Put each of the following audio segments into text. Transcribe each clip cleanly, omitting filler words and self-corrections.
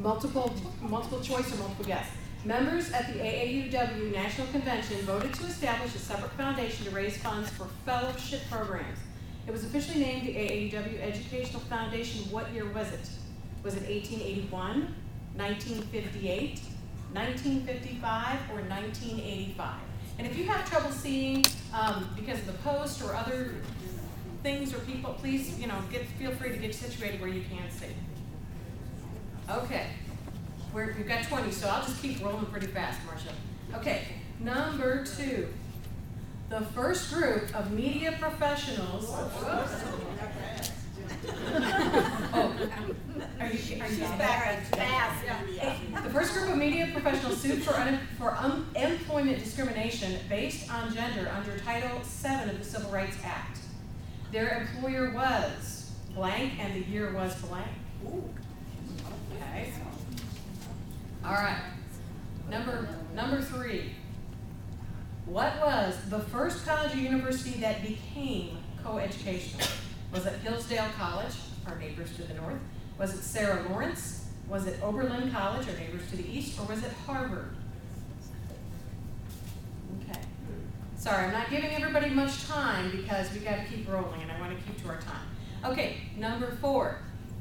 multiple choice or multiple guess. Members at the AAUW National Convention voted to establish a separate foundation to raise funds for fellowship programs. It was officially named the AAUW Educational Foundation. What year was it? Was it 1881, 1958, 1955, or 1985? And if you have trouble seeing because of the post or other things or people, please, feel free to get situated where you can see. Okay, we've got 20, so I'll just keep rolling pretty fast, Marcia. Okay, number 2. The first group of media professionals. Oh, are you back? Fast. The first group of media professionals sued for employment discrimination based on gender under Title VII of the Civil Rights Act. Their employer was blank, and the year was blank. Okay. All right. Number 3. What was the first college or university that became co-educational? Was it Hillsdale College, our neighbors to the north? Was it Sarah Lawrence? Was it Oberlin College, our neighbors to the east? Or was it Harvard? Okay. Sorry, I'm not giving everybody much time because we got to keep rolling and I want to keep to our time. Okay, number 4.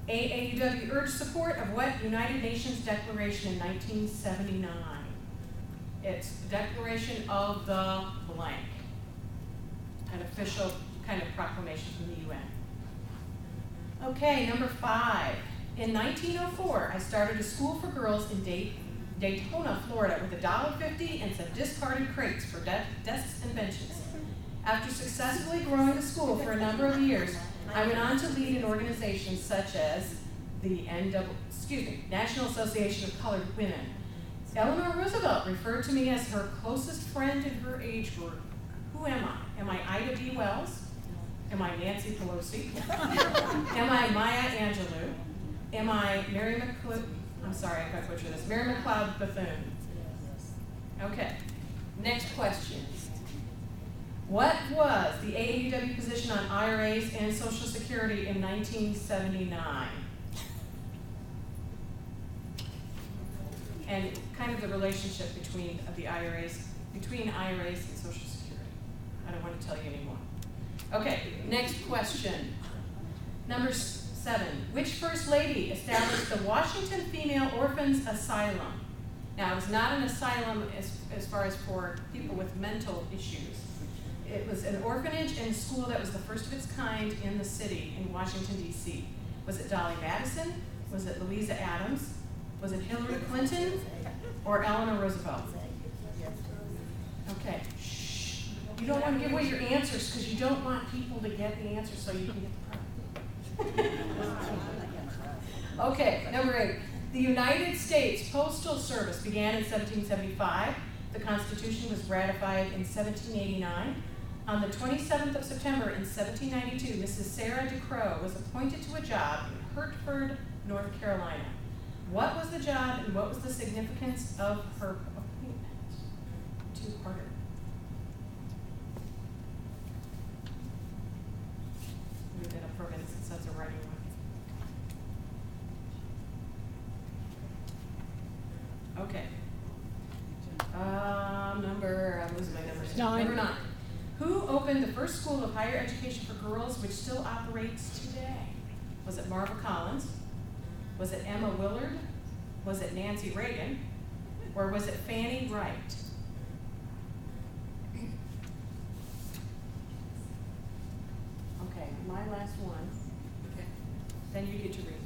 AAUW urged support of what United Nations Declaration in 1979? It's the Declaration of the blank, an official kind of proclamation from the UN. Okay, number 5. In 1904, I started a school for girls in Daytona, Florida, with $1.50 and some discarded crates for desks and benches. After successfully growing the school for a number of years, I went on to lead an organization such as the National Association of Colored Women. Eleanor Roosevelt referred to me as her closest friend in her age group. Who am I? Am I Ida B. Wells? Am I Nancy Pelosi? Am I Maya Angelou? Am I Mary McLeod? I'm sorry, I got to butcher this. Mary McLeod Bethune. Okay, next question. What was the AAUW position on IRAs and Social Security in 1979? And kind of the relationship between IRAs and Social Security. I don't want to tell you anymore. Okay, next question. Number 7. Which First Lady established the Washington Female Orphans Asylum? Now, it was not an asylum as far as for people with mental issues. It was an orphanage and a school that was the first of its kind in the city in Washington, D.C. Was it Dolly Madison? Was it Louisa Adams? Was it Hillary Clinton or Eleanor Roosevelt? Okay. Shh. You don't want to give away your answers because you don't want people to get the answers so you can get the prize. Okay, number 8. The United States Postal Service began in 1775. The Constitution was ratified in 1789. On the 27th of September in 1792, Mrs. Sarah DeCrow was appointed to a job in Hertford, North Carolina. What was the job and what was the significance of her appointment? 2-parter. Leave that up for a minute since that's a writing one. Okay. I'm losing my numbers. 9. Number 9. Who opened the first school of higher education for girls which still operates today? Was it Marva Collins? Was it Emma Willard? Was it Nancy Reagan? Or was it Fanny Wright? Okay, my last one. Okay. Then you get to read.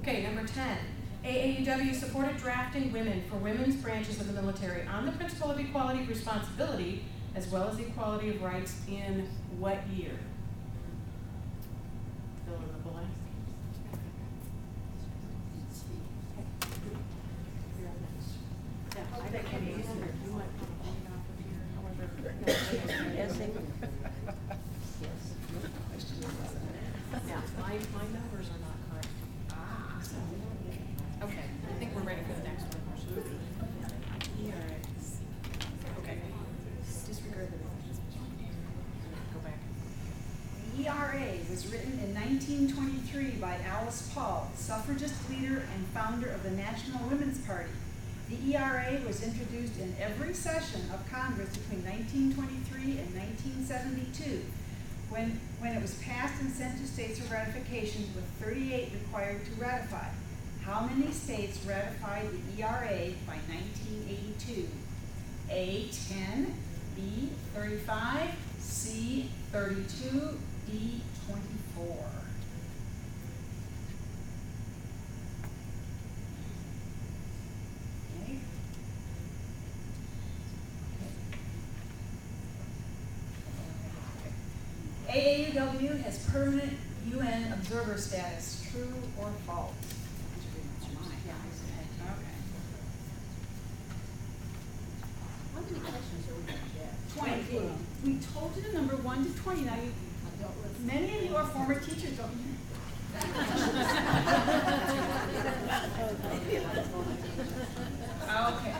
Okay, number 10. AAUW supported drafting women for women's branches of the military on the principle of equality of responsibility as well as equality of rights in what year? Fill in the blank. Yeah, I think you might want to point off of here, however. Now, my numbers are not correct. So, okay, I think we're ready for the next one. Okay. Disregard the go back. was written in 1923 by Alice Paul, suffragist leader and founder of the National Women's Party. The ERA was introduced in every session of Congress between 1923 and 1972, when it was passed and sent to states for ratification, with 38 required to ratify. How many states ratified the ERA by 1982? A, 10, B, 35, C, 32, D, 24. Okay. AAUW has permanent UN observer status, true or false? How many questions are we going to get? 20. We told you the number 1 to 20. Now, many of you are former teachers, don't you? Okay.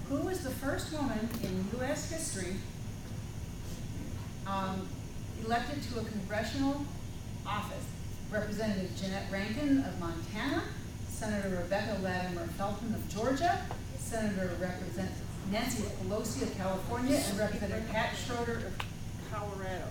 Who was the first woman in U.S. history elected to a congressional office? Representative Jeanette Rankin of Montana, Senator Rebecca Latimer Felton of Georgia, Senator Representative Nancy Pelosi of California, and Representative Pat Schroeder of Colorado.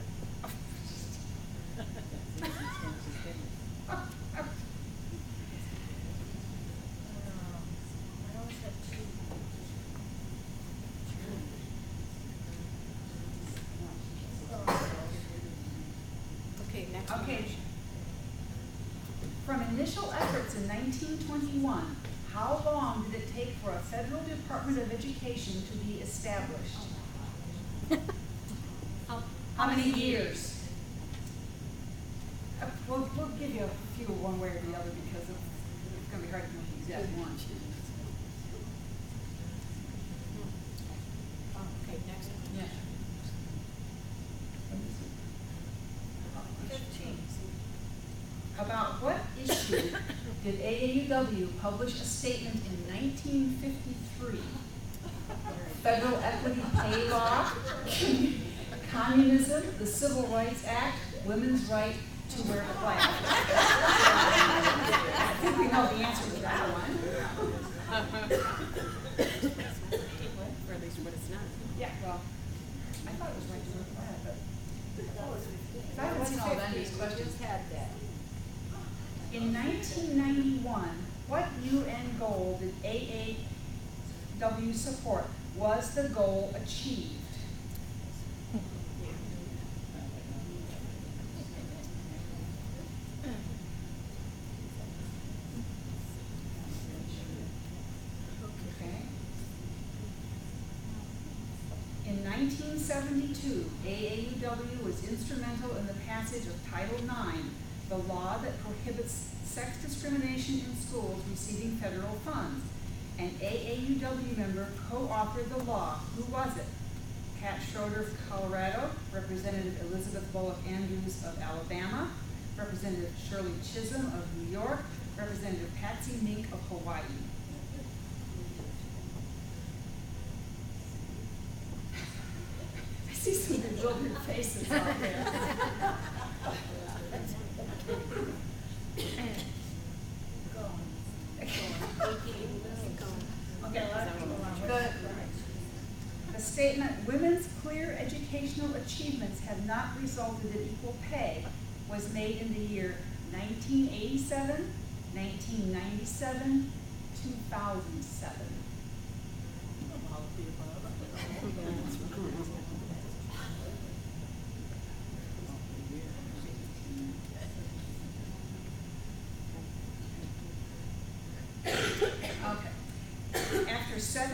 Okay, next Okay. one. From initial efforts in 1921, how long did it take for a federal Department of Education to be established? How many years? We'll give you a few one way or the other because it's going to be hard to know the exact one. Okay, next one. Yeah. 15. About what issue did AAUW publish a statement in 1953? Federal equity pay law, communism, the Civil Rights Act, women's right to wear a flag. I think we know the answer to that one. Or at least what it's not. Yeah, well, I thought it was right to wear a flag, but That that wasn't all that we these questions. just had that. In 1991, what UN goal did AAUW support? Was the goal achieved? Okay. In 1972, AAUW was instrumental in the passage of Title IX, the law that prohibits sex discrimination in schools receiving federal funds. An AAUW member co-authored the law. Who was it? Pat Schroeder of Colorado, Representative Elizabeth Bullock Andrews of Alabama, Representative Shirley Chisholm of New York, Representative Patsy Mink of Hawaii. I see some bewildered faces out there. Okay. The statement, women's clear educational achievements have not resulted in equal pay, was made in the year 1987, 1997, 2007. Okay. After 7